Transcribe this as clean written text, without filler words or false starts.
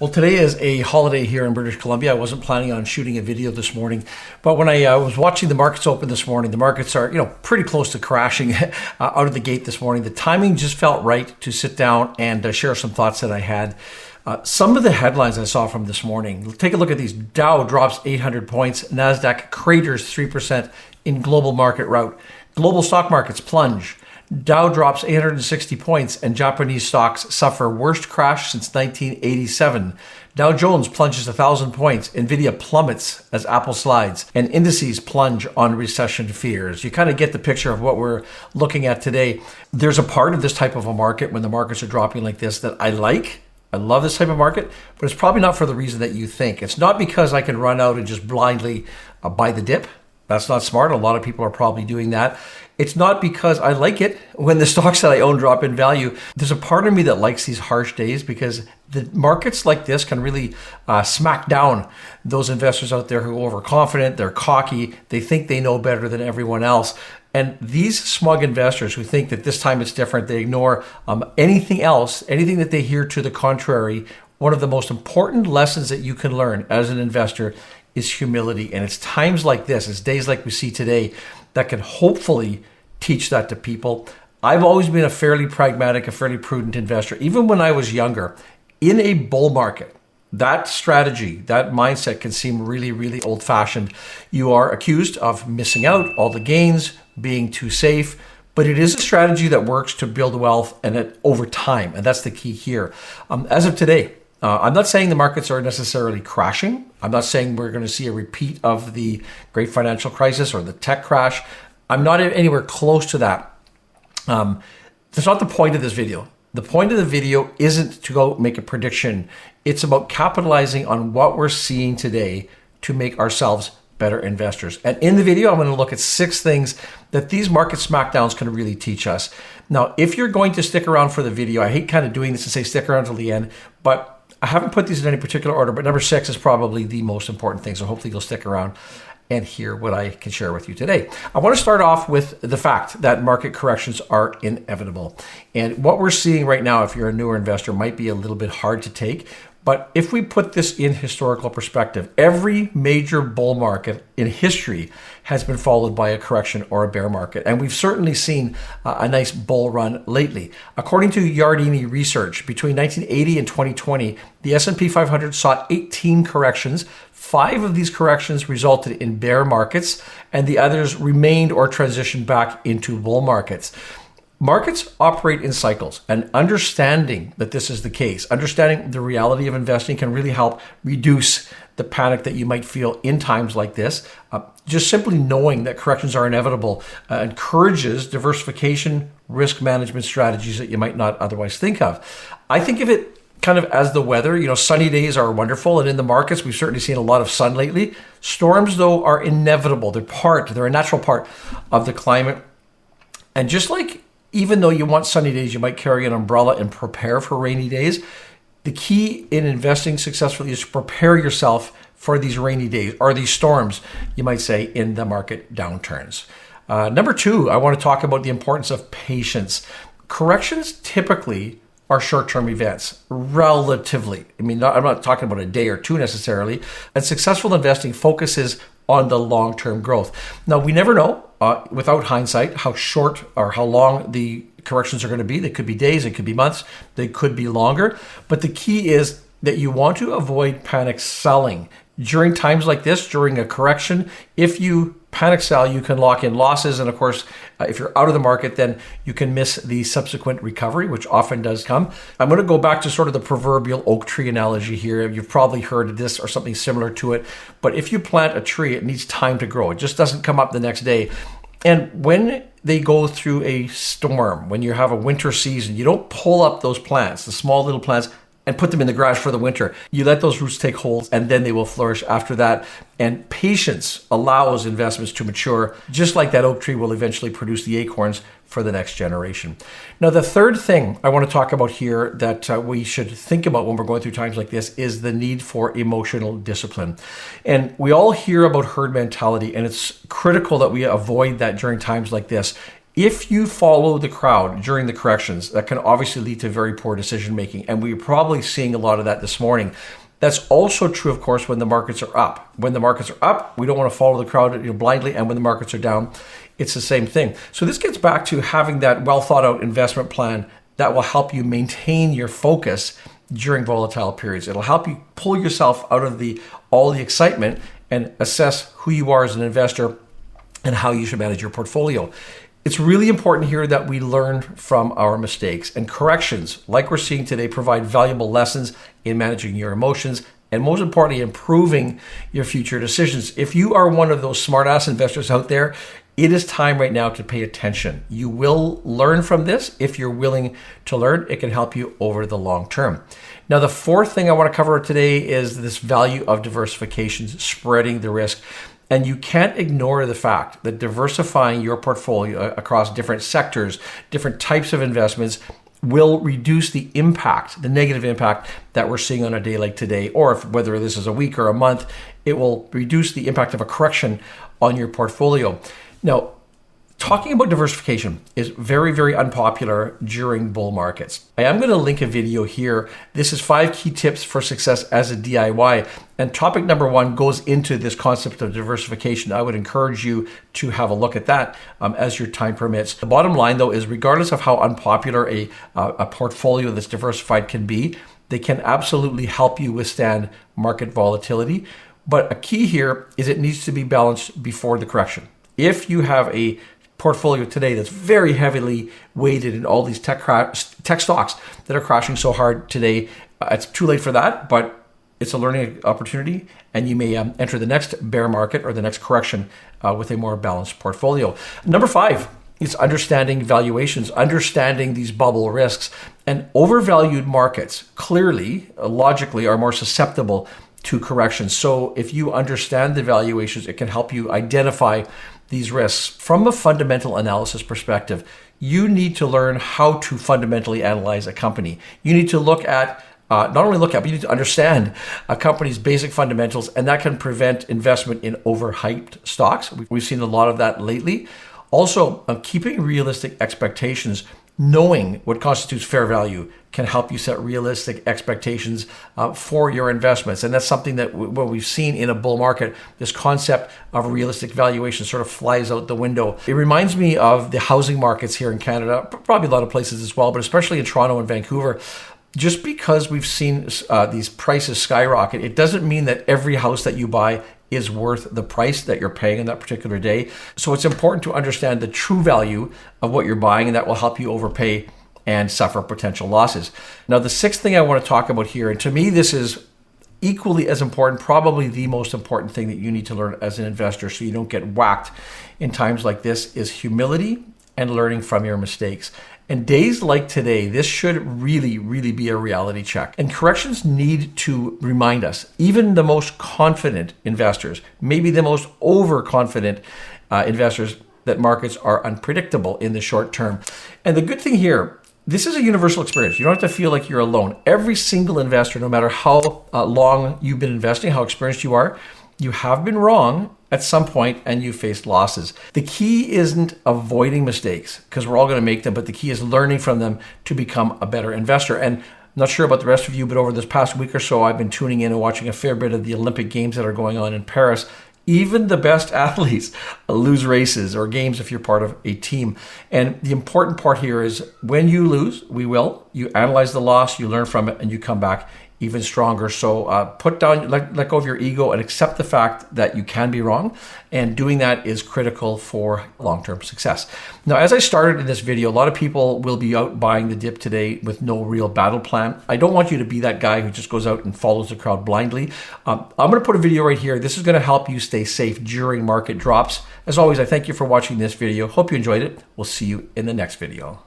Well, today is a holiday here in British Columbia. I wasn't planning on shooting a video this morning, but when I was watching the markets open this morning, the markets are, pretty close to crashing out of the gate this morning. The timing just felt right to sit down and share some thoughts that I had. Some of the headlines I saw from this morning. Take a look at these. Dow drops 800 points. NASDAQ craters 3% in global market rout. Global stock markets plunge. Dow drops 860 points and Japanese stocks suffer worst crash since 1987. Dow Jones plunges 1,000 points. Nvidia plummets as Apple slides. And indices plunge on recession fears. You kind of get the picture of what we're looking at today. There's a part of this type of a market when the markets are dropping like this that I like. I love this type of market, but it's probably not for the reason that you think. It's not because I can run out and just blindly buy the dip. That's not smart. A lot of people are probably doing that. It's not because I like it when the stocks that I own drop in value. There's a part of me that likes these harsh days because the markets like this can really smack down those investors out there who are overconfident, they're cocky, they think they know better than everyone else. And these smug investors who think that this time it's different, they ignore anything else, anything that they hear to the contrary. One of the most important lessons that you can learn as an investor is humility. And it's times like this, it's days like we see today, that can hopefully teach that to people. I've always been a fairly pragmatic, a fairly prudent investor. Even when I was younger, in a bull market, that strategy, that mindset can seem really, really old-fashioned. You are accused of missing out, all the gains, being too safe, but it is a strategy that works to build wealth and over time, and that's the key here. As of today, I'm not saying the markets are necessarily crashing. I'm not saying we're going to see a repeat of the great financial crisis or the tech crash. I'm not anywhere close to that. That's not the point of this video. The point of the video isn't to go make a prediction. It's about capitalizing on what we're seeing today to make ourselves better investors. And in the video, I'm going to look at 6 things that these market smackdowns can really teach us. Now, if you're going to stick around for the video, I hate kind of doing this and say stick around till the end, but I haven't put these in any particular order, but number 6 is probably the most important thing. So hopefully you'll stick around and hear what I can share with you today. I want to start off with the fact that market corrections are inevitable. And what we're seeing right now, if you're a newer investor, might be a little bit hard to take. But if we put this in historical perspective, every major bull market in history has been followed by a correction or a bear market. And we've certainly seen a nice bull run lately. According to Yardeni research, between 1980 and 2020, the S&P 500 saw 18 corrections. 5 of these corrections resulted in bear markets, and the others remained or transitioned back into bull markets. Markets operate in cycles, and understanding that this is the case, understanding the reality of investing can really help reduce the panic that you might feel in times like this. Just simply knowing that corrections are inevitable encourages diversification, risk management strategies that you might not otherwise think of. I think of it kind of as the weather. Sunny days are wonderful, and in the markets, we've certainly seen a lot of sun lately. Storms, though, are inevitable. They're a natural part of the climate. And just like even though you want sunny days, you might carry an umbrella and prepare for rainy days. The key in investing successfully is to prepare yourself for these rainy days or these storms, you might say, in the market downturns. Number 2, I want to talk about the importance of patience. Corrections typically are short-term events, relatively. I'm not talking about a day or 2 necessarily. And successful investing focuses on the long-term growth. Now, we never know, without hindsight, how short or how long the corrections are going to be. They could be days, it could be months, they could be longer. But the key is that you want to avoid panic selling. During times like this, during a correction, if you panic sell, you can lock in losses. And of course, if you're out of the market, then you can miss the subsequent recovery, which often does come. I'm going to go back to sort of the proverbial oak tree analogy here. You've probably heard of this or something similar to it. But if you plant a tree, it needs time to grow. It just doesn't come up the next day. And when they go through a storm, when you have a winter season, you don't pull up those plants, the small little plants, and put them in the garage for the winter. You let those roots take hold, and then they will flourish after that. And patience allows investments to mature, just like that oak tree will eventually produce the acorns for the next generation. Now, the third thing I want to talk about here that we should think about when we're going through times like this is the need for emotional discipline. And we all hear about herd mentality, and it's critical that we avoid that during times like this. If you follow the crowd during the corrections, that can obviously lead to very poor decision making. And we're probably seeing a lot of that this morning. That's also true, of course, when the markets are up. When the markets are up, we don't want to follow the crowd blindly. And when the markets are down, it's the same thing. So this gets back to having that well thought out investment plan that will help you maintain your focus during volatile periods. It'll help you pull yourself out of all the excitement and assess who you are as an investor and how you should manage your portfolio. It's really important here that we learn from our mistakes, and corrections, like we're seeing today, provide valuable lessons in managing your emotions and, most importantly, improving your future decisions. If you are one of those smart-ass investors out there, it is time right now to pay attention. You will learn from this. If you're willing to learn, it can help you over the long term. Now, the fourth thing I want to cover today is this value of diversification, spreading the risk. And you can't ignore the fact that diversifying your portfolio across different sectors, different types of investments, will reduce the impact, the negative impact that we're seeing on a day like today, or whether this is a week or a month, it will reduce the impact of a correction on your portfolio. Now, talking about diversification is very, very unpopular during bull markets. I am going to link a video here. This is 5 key tips for success as a DIY. And topic number 1 goes into this concept of diversification. I would encourage you to have a look at that as your time permits. The bottom line, though, is regardless of how unpopular a portfolio that's diversified can be, they can absolutely help you withstand market volatility. But a key here is it needs to be balanced before the correction. If you have a portfolio today that's very heavily weighted in all these tech stocks that are crashing so hard today, it's too late for that, but it's a learning opportunity, and you may enter the next bear market or the next correction with a more balanced portfolio. Number 5 is understanding valuations, understanding these bubble risks. And overvalued markets clearly, logically, are more susceptible to corrections. So if you understand the valuations, it can help you identify these risks. From a fundamental analysis perspective, you need to learn how to fundamentally analyze a company. You need to look at, not only look at, but you need to understand a company's basic fundamentals, and that can prevent investment in overhyped stocks. We've seen a lot of that lately. Also, keeping realistic expectations, knowing what constitutes fair value, can help you set realistic expectations for your investments. And that's something that what we've seen in a bull market, this concept of realistic valuation sort of flies out the window. It reminds me of the housing markets here in Canada, probably a lot of places as well, but especially in Toronto and Vancouver. Just because we've seen these prices skyrocket, it doesn't mean that every house that you buy is worth the price that you're paying on that particular day. So it's important to understand the true value of what you're buying, and that will help you overpay and suffer potential losses. Now, the 6th thing I want to talk about here, and to me this is equally as important, probably the most important thing that you need to learn as an investor so you don't get whacked in times like this, is humility and learning from your mistakes. And days like today, this should really, really be a reality check. And corrections need to remind us, even the most confident investors, maybe the most overconfident investors, that markets are unpredictable in the short term. And the good thing here, this is a universal experience. You don't have to feel like you're alone. Every single investor, no matter how long you've been investing, how experienced you are, you have been wrong at some point and you faced losses. The key isn't avoiding mistakes, because we're all going to make them, but the key is learning from them to become a better investor. And I'm not sure about the rest of you, but over this past week or so, I've been tuning in and watching a fair bit of the Olympic Games that are going on in Paris. Even the best athletes lose races or games if you're part of a team. And the important part here is when you lose, you analyze the loss, you learn from it, and you come back even stronger. So put down, let go of your ego and accept the fact that you can be wrong. And doing that is critical for long-term success. Now, as I started in this video, a lot of people will be out buying the dip today with no real battle plan. I don't want you to be that guy who just goes out and follows the crowd blindly. I'm going to put a video right here. This is going to help you stay safe during market drops. As always, I thank you for watching this video. Hope you enjoyed it. We'll see you in the next video.